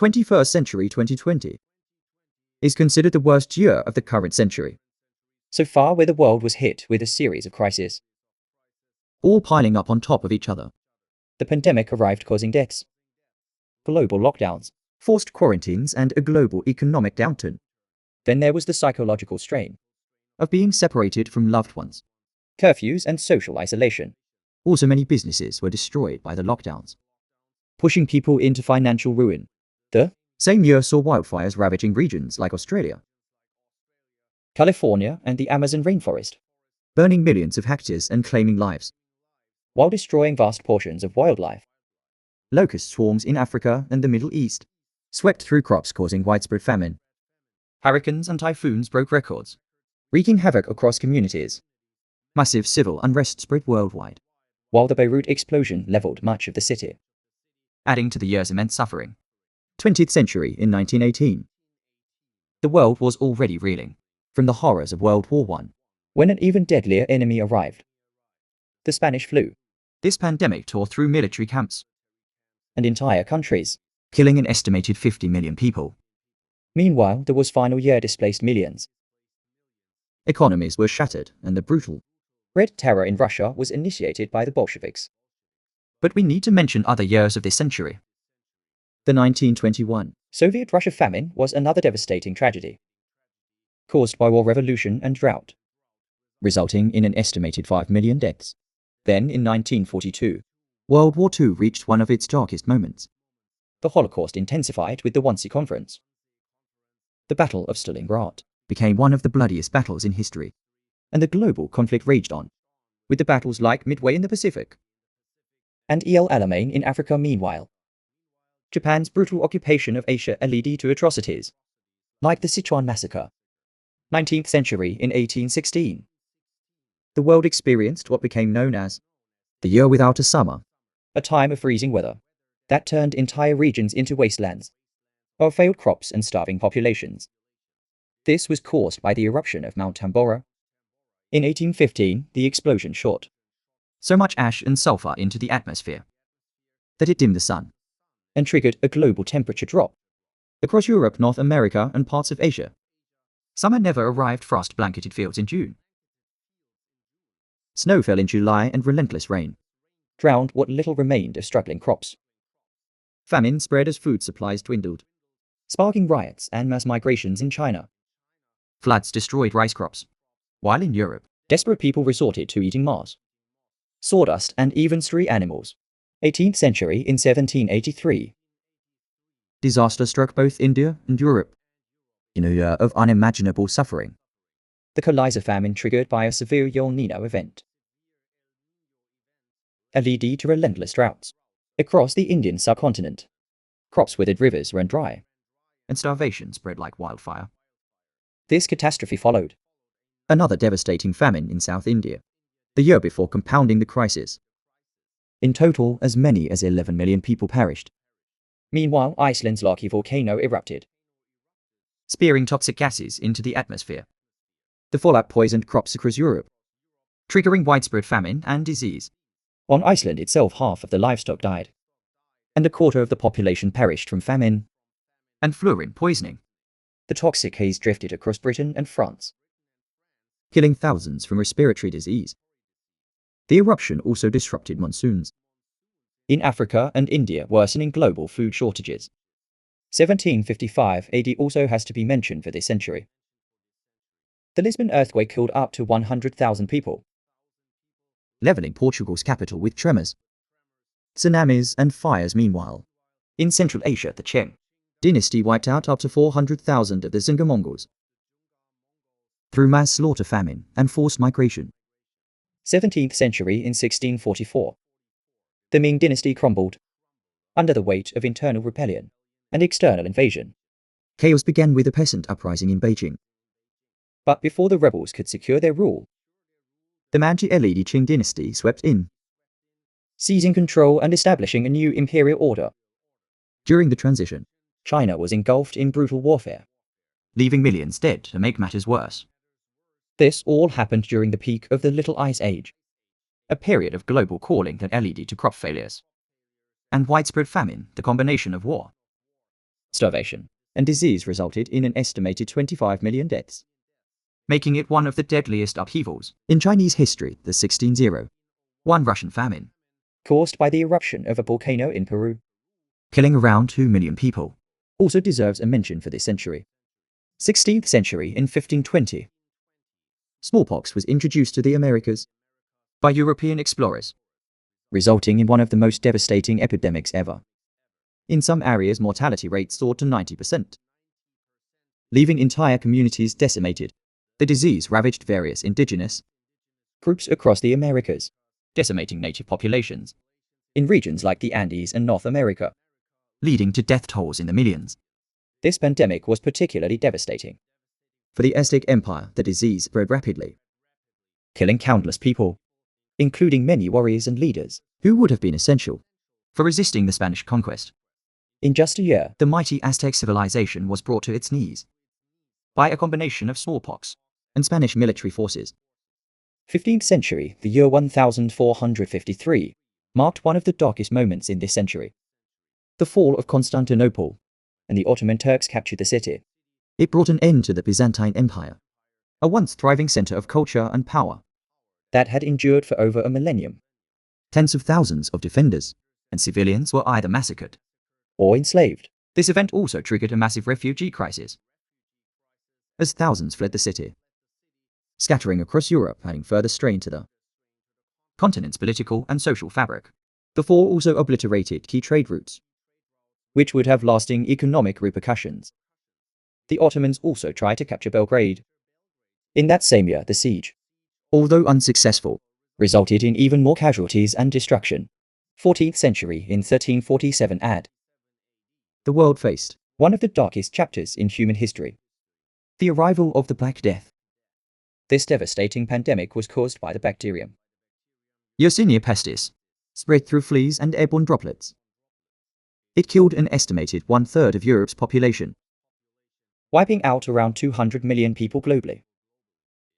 21st century 2020 is considered the worst year of the current century, so far where the world was hit with a series of crises. all piling up on top of each other. The pandemic arrived causing deaths, global lockdowns, Forced quarantines and a global economic downturn. then there was the psychological strain, Of being separated from loved ones. curfews and social isolation, Also many businesses were destroyed by the lockdowns. pushing people into financial ruin. The Same year saw wildfires ravaging regions like Australia, California and the Amazon rainforest, burning millions of hectares and claiming lives. while destroying vast portions of wildlife. Locust swarms in Africa and the Middle East swept through crops, causing widespread famine. Hurricanes and typhoons broke records, wreaking havoc across communities, Massive civil unrest spread worldwide, while the Beirut explosion leveled much of the city. adding to the year's immense suffering. 20th century in 1918. The world was already reeling From the horrors of World War I. when an even deadlier enemy arrived. The Spanish flu, This pandemic tore through military camps, and entire countries. killing an estimated 50 million people. Meanwhile, there was final year displaced millions. Economies were shattered, and the brutal. Red Terror in Russia was initiated by the Bolsheviks. But we need to mention other years of this century. The 1921. Soviet Russia famine was another devastating tragedy, caused by war, revolution and drought, Resulting in an estimated 5 million deaths. Then in 1942, World War II reached one of its darkest moments. the Holocaust intensified with the Wannsee Conference. The Battle of Stalingrad, Became one of the bloodiest battles in history. and the global conflict raged on, with the battles like Midway in the Pacific and El Alamein in Africa. Meanwhile, Japan's brutal occupation of Asia led to atrocities, like the Sichuan massacre. 19th century in 1816. The world experienced what became known as the year without a summer. A time of freezing weather that turned entire regions into wastelands of failed crops and starving populations. This was caused by the eruption of Mount Tambora. In 1815, the explosion shot So much ash and sulfur into the atmosphere that it dimmed the sun. and triggered a global temperature drop. Across Europe, North America, and parts of Asia, summer never arrived. Frost-blanketed fields in June. Snow fell in July, and relentless rain Drowned what little remained of struggling crops, famine spread as food supplies dwindled. sparking riots and mass migrations in China. Floods destroyed rice crops, while in Europe, Desperate people resorted to eating Mars, sawdust and even stray animals. 18th century in 1783. disaster struck both India and Europe in a year of unimaginable suffering. The Coliza famine triggered by a severe El Nino event led to relentless droughts across the Indian subcontinent. Crops withered, rivers ran dry. And starvation spread like wildfire. This catastrophe followed Another devastating famine in South India, the year before, compounding the crisis. In total, as many as 11 million people perished, Meanwhile, Iceland's Loki volcano erupted, spearing toxic gases into the atmosphere. The fallout poisoned crops across Europe, triggering widespread famine and disease. On Iceland itself, half of the livestock died, and a quarter of the population perished from famine. And fluorine poisoning, The toxic haze drifted across Britain and France, killing thousands from respiratory disease. The eruption also disrupted monsoons. in Africa and India, worsening global food shortages. 1755 AD also has to be mentioned for this century. The Lisbon earthquake killed up to 100,000 people, Leveling Portugal's capital with tremors, tsunamis and fires. Meanwhile, in Central Asia, the Qing dynasty wiped out up to 400,000 of the Zunga Mongols through mass slaughter, famine, and forced migration. 17th century in 1644. The Ming dynasty crumbled under the weight of internal rebellion and external invasion. Chaos began with a peasant uprising in Beijing. But before the rebels could secure their rule, The Manchu led Qing dynasty swept in. seizing control and establishing a new imperial order. During the transition, China was engulfed in brutal warfare. leaving millions dead to make matters worse. This all happened during the peak of the Little Ice Age, A period of global cooling that led to crop failures and widespread famine, the combination of war, starvation, and disease resulted in an estimated 25 million deaths, making it one of the deadliest upheavals in Chinese history. The 1601 Russian famine, caused by the eruption of a volcano in Peru, killing around 2 million people, also deserves a mention for this century. 16th century in 1520. Smallpox was introduced to the Americas by European explorers, resulting in one of the most devastating epidemics ever. In some areas, mortality rates soared to 90%, leaving entire communities decimated. The disease ravaged various indigenous groups across the Americas, decimating native populations in regions like the Andes and North America, leading to death tolls in the millions. This pandemic was particularly devastating. For the Aztec Empire, the disease spread rapidly, killing countless people, including many warriors and leaders who would have been essential for resisting the Spanish conquest. In just a year, the mighty Aztec civilization was brought to its knees by a combination of smallpox and Spanish military forces. 15th century, the year 1453, marked one of the darkest moments in this century. The fall of Constantinople, and the Ottoman Turks captured the city. It brought an end to the Byzantine Empire, a once thriving center of culture and power that had endured for over a millennium. Tens of thousands of defenders and civilians were either massacred or enslaved. This event also triggered a massive refugee crisis, as thousands fled the city, scattering across Europe, adding further strain to the continent's political and social fabric. The fall also obliterated key trade routes, which would have lasting economic repercussions. The Ottomans also tried to capture Belgrade. In that same year, the siege, although unsuccessful, resulted in even more casualties and destruction. 14th century in 1347 AD. The world faced one of the darkest chapters in human history. The arrival of the Black Death. This devastating pandemic was caused by the bacterium Yersinia pestis, spread through fleas and airborne droplets. It killed an estimated 1/3 of Europe's population, wiping out around 200 million people globally.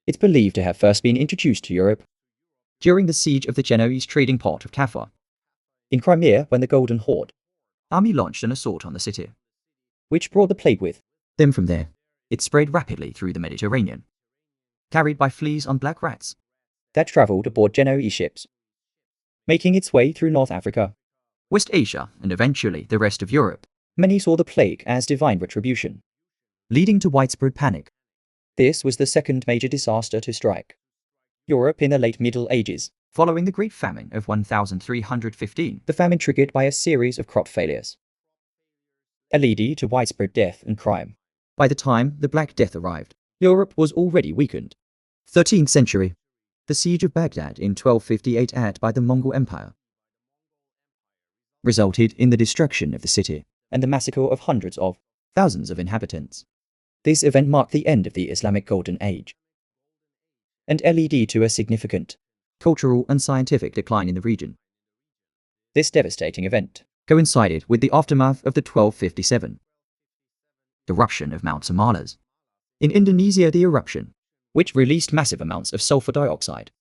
It's believed to have first been introduced to Europe during the siege of the Genoese trading port of Kaffa in Crimea, when the Golden Horde army launched an assault on the city, which brought the plague with them. From there, it spread rapidly through the Mediterranean, carried by fleas on black rats that traveled aboard Genoese ships, making its way through North Africa, West Asia, and eventually the rest of Europe. Many saw the plague as divine retribution, leading to widespread panic. This was the second major disaster to strike Europe in the late Middle Ages, following the Great Famine of 1315. The famine triggered by a series of crop failures, leading to widespread death and crime. By the time the Black Death arrived, Europe was already weakened. 13th century, the siege of Baghdad in 1258 AD by the Mongol Empire resulted in the destruction of the city and the massacre of hundreds of thousands of inhabitants. This event marked the end of the Islamic Golden Age and led to a significant cultural and scientific decline in the region. This devastating event coincided with the aftermath of the 1257 eruption of Mount Samalas. In Indonesia, the eruption, which released massive amounts of sulfur dioxide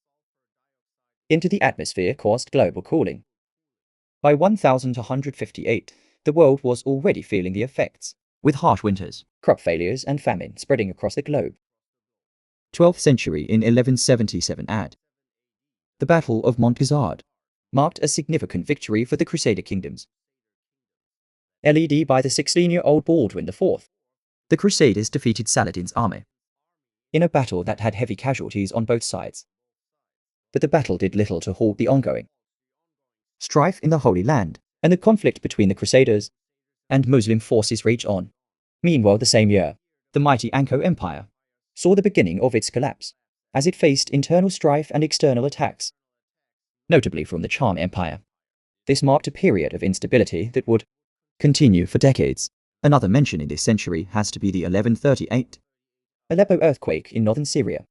into the atmosphere, caused global cooling. By 1158, the world was already feeling the effects, with harsh winters, crop failures, and famine spreading across the globe. 12th century in 1177 AD. The Battle of Montgazard marked a significant victory for the Crusader kingdoms, led by the 16-year-old Baldwin IV. The Crusaders defeated Saladin's army in a battle that had heavy casualties on both sides. But the battle did little to halt the ongoing strife in the Holy Land, and the conflict between the Crusaders and Muslim forces raged on. Meanwhile, the same year, the mighty Anko Empire saw the beginning of its collapse, as it faced internal strife and external attacks, notably from the Charm Empire. This marked a period of instability that would continue for decades. Another mention in this century has to be the 1138 Aleppo earthquake in northern Syria,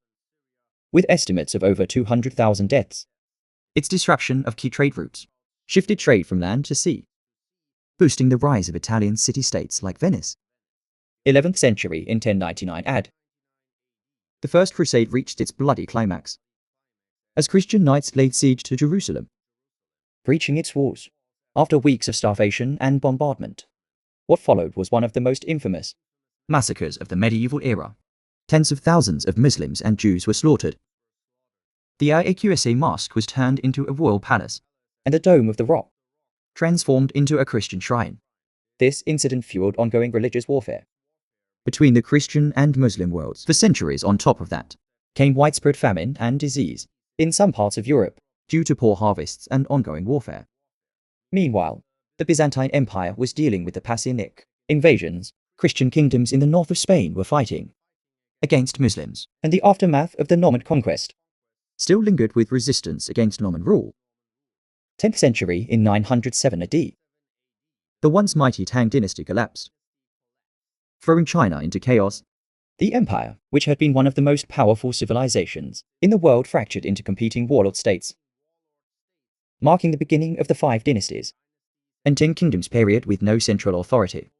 with estimates of over 200,000 deaths. Its disruption of key trade routes shifted trade from land to sea, boosting the rise of Italian city-states like Venice. 11th century in 1099 AD. The First Crusade reached its bloody climax as Christian knights laid siege to Jerusalem, breaching its walls after weeks of starvation and bombardment. What followed was one of the most infamous massacres of the medieval era. Tens of thousands of Muslims and Jews were slaughtered. The Al-Aqsa Mosque was turned into a royal palace, and the Dome of the Rock transformed into a Christian shrine. This incident fueled ongoing religious warfare between the Christian and Muslim worlds. For centuries on top of that, came widespread famine and disease in some parts of Europe due to poor harvests and ongoing warfare. Meanwhile, the Byzantine Empire was dealing with the Passanic invasions. Christian kingdoms in the north of Spain were fighting against Muslims, and the aftermath of the Norman conquest still lingered with resistance against Norman rule. 10th century in 907 AD. The once mighty Tang dynasty collapsed, throwing China into chaos. The empire, which had been one of the most powerful civilizations in the world, fractured into competing warlord states, marking the beginning of the 5 dynasties and 10 kingdoms period with no central authority.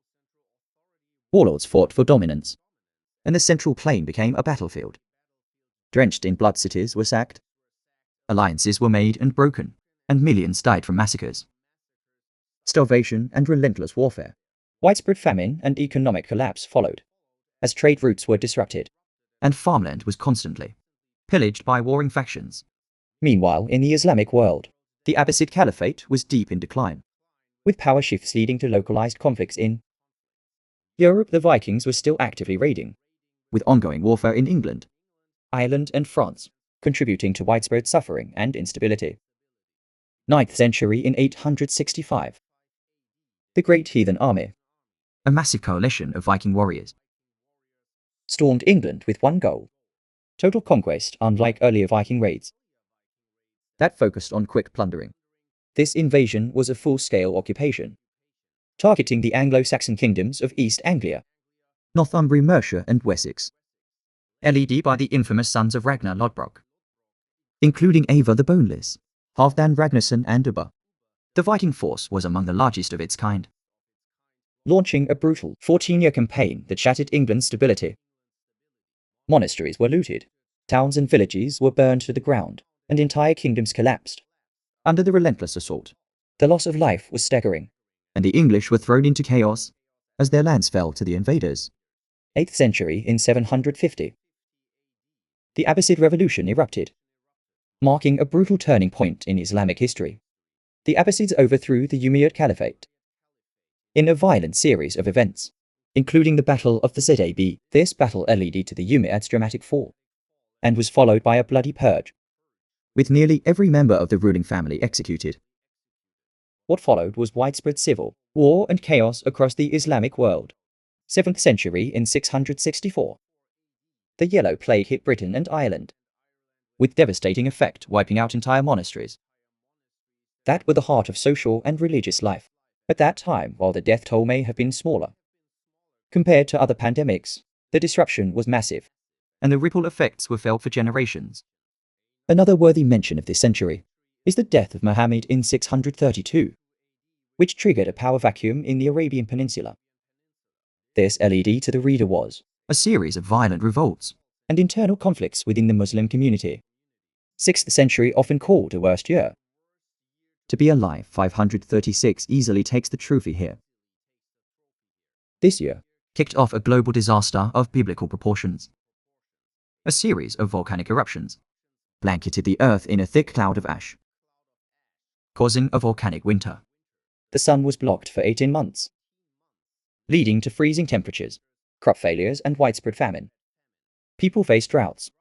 Warlords fought for dominance, and the central plain became a battlefield. Drenched in blood, cities were sacked, alliances were made and broken, and millions died from massacres, starvation, and relentless warfare. Widespread famine and economic collapse followed, as trade routes were disrupted, and farmland was constantly pillaged by warring factions. Meanwhile, in the Islamic world, the Abbasid Caliphate was deep in decline, with power shifts leading to localized conflicts in Europe. The Vikings were still actively raiding, with ongoing warfare in England, Ireland, and France, contributing to widespread suffering and instability. 9th century in 865. The Great Heathen Army, a massive coalition of Viking warriors, stormed England with one goal: total conquest. Unlike earlier Viking raids that focused on quick plundering, this invasion was a full-scale occupation, targeting the Anglo-Saxon kingdoms of East Anglia, Northumbria, Mercia, and Wessex, led by the infamous sons of Ragnar Lodbrok, including Ava the Boneless, Halfdan Ragnarsson, and Ubba. The Viking force was among the largest of its kind, launching a brutal 14-year campaign that shattered England's stability. Monasteries were looted, towns and villages were burned to the ground, and entire kingdoms collapsed under the relentless assault. The loss of life was staggering, and the English were thrown into chaos as their lands fell to the invaders. 8th century in 750. The Abbasid Revolution erupted, marking a brutal turning point in Islamic history. The Abbasids overthrew the Umayyad Caliphate in a violent series of events, including the Battle of the Zab. This battle led to the Umayyads' dramatic fall, and was followed by a bloody purge, with nearly every member of the ruling family executed. What followed was widespread civil war and chaos across the Islamic world. 7th century in 664. The Yellow Plague hit Britain and Ireland, with devastating effect, wiping out entire monasteries that were the heart of social and religious life at that time. While the death toll may have been smaller compared to other pandemics, the disruption was massive, and the ripple effects were felt for generations. Another worthy mention of this century is the death of Muhammad in 632, which triggered a power vacuum in the Arabian Peninsula. This led to the reader was a series of violent revolts and internal conflicts within the Muslim community. 6th century, often called the worst year to be alive. 536 easily takes the trophy here. This year kicked off a global disaster of biblical proportions. A series of volcanic eruptions blanketed the earth in a thick cloud of ash, causing a volcanic winter. The sun was blocked for 18 months, leading to freezing temperatures, crop failures, and widespread famine. People faced droughts,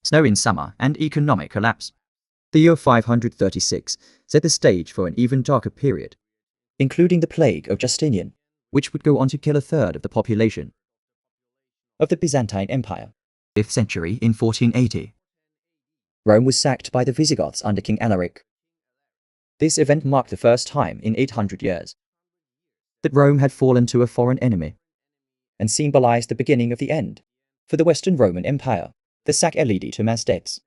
snow in summer, and economic collapse. The year 536 set the stage for an even darker period, including the plague of Justinian, which would go on to kill a third of the population of the Byzantine Empire. 5th century in 1480. Rome was sacked by the Visigoths under King Alaric. This event marked the first time in 800 years that Rome had fallen to a foreign enemy, and symbolized the beginning of the end for the Western Roman Empire. The sack led to mass deaths,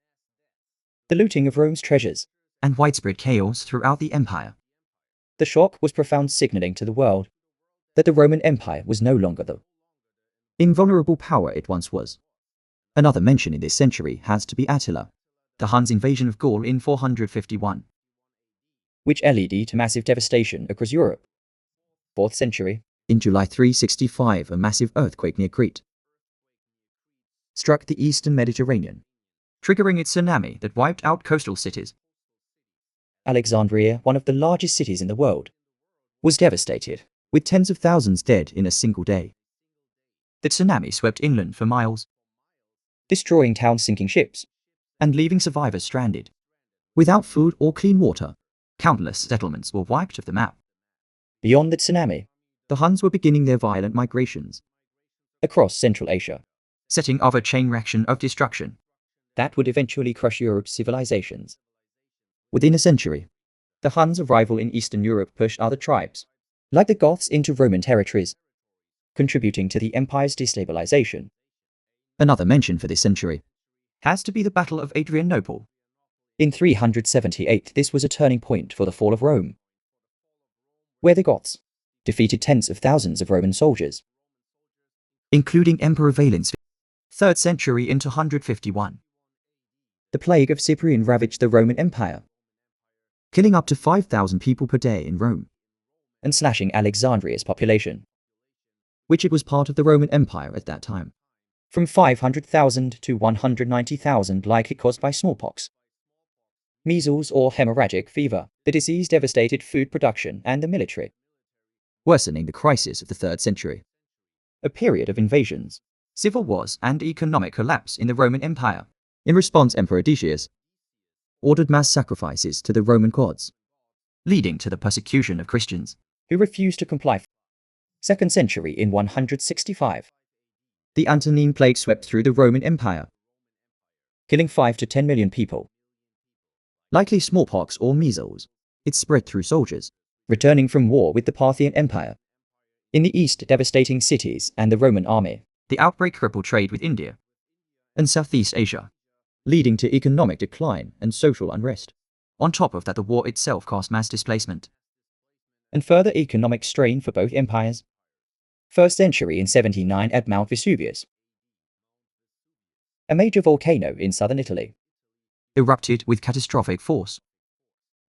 the looting of Rome's treasures, and widespread chaos throughout the empire. The shock was profound, signaling to the world that the Roman Empire was no longer the invulnerable power it once was. Another mention in this century has to be Attila, the Huns' invasion of Gaul in 451, which led to massive devastation across Europe. 4th century. In July 365, a massive earthquake near Crete struck the eastern Mediterranean, triggering a tsunami that wiped out coastal cities. Alexandria, one of the largest cities in the world, was devastated, with tens of thousands dead in a single day. The tsunami swept inland for miles, destroying towns, sinking ships, and leaving survivors stranded. Without food or clean water, countless settlements were wiped off the map. Beyond the tsunami, The Huns were beginning their violent migrations across Central Asia, setting off a chain reaction of destruction that would eventually crush Europe's civilizations. within a century. The Huns' arrival in Eastern Europe pushed other tribes, like the Goths, into Roman territories, contributing to the empire's destabilization. Another mention for this century has to be the Battle of Adrianople. In 378, this was a turning point for the fall of Rome, where the Goths defeated tens of thousands of Roman soldiers, including Emperor Valens. 3rd century into 151. The plague of Cyprian ravaged the Roman Empire, killing up to 5,000 people per day in Rome, and slashing Alexandria's population, which it was part of the Roman Empire at that time, from 500,000 to 190,000, likely caused by smallpox, measles, or hemorrhagic fever. The disease devastated food production and the military, worsening the crisis of the 3rd century. a period of invasions, Civil wars and economic collapse in the Roman Empire. In response, Emperor Decius ordered mass sacrifices to the Roman gods, leading to the persecution of Christians who refused to comply. 2nd century in 165. The Antonine Plague swept through the Roman Empire, killing 5 to 10 million people. Likely smallpox or measles, it spread through soldiers returning from war with the Parthian Empire. In the east, devastating cities and the Roman army. The outbreak crippled trade with India and Southeast Asia, leading to economic decline and social unrest. On top of that, the war itself caused mass displacement and further economic strain for both empires. 1st century in 79 at Mount Vesuvius, a major volcano in southern Italy, erupted with catastrophic force,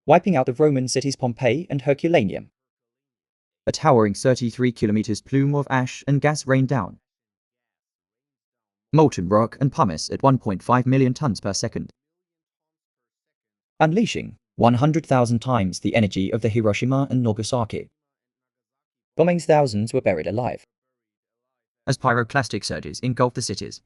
wiping out the Roman cities Pompeii and Herculaneum. A towering 33 kilometers plume of ash and gas rained down, molten rock and pumice at 1.5 million tons per second, unleashing 100,000 times the energy of the Hiroshima and Nagasaki. Bombings, thousands were buried alive as pyroclastic surges engulfed the cities.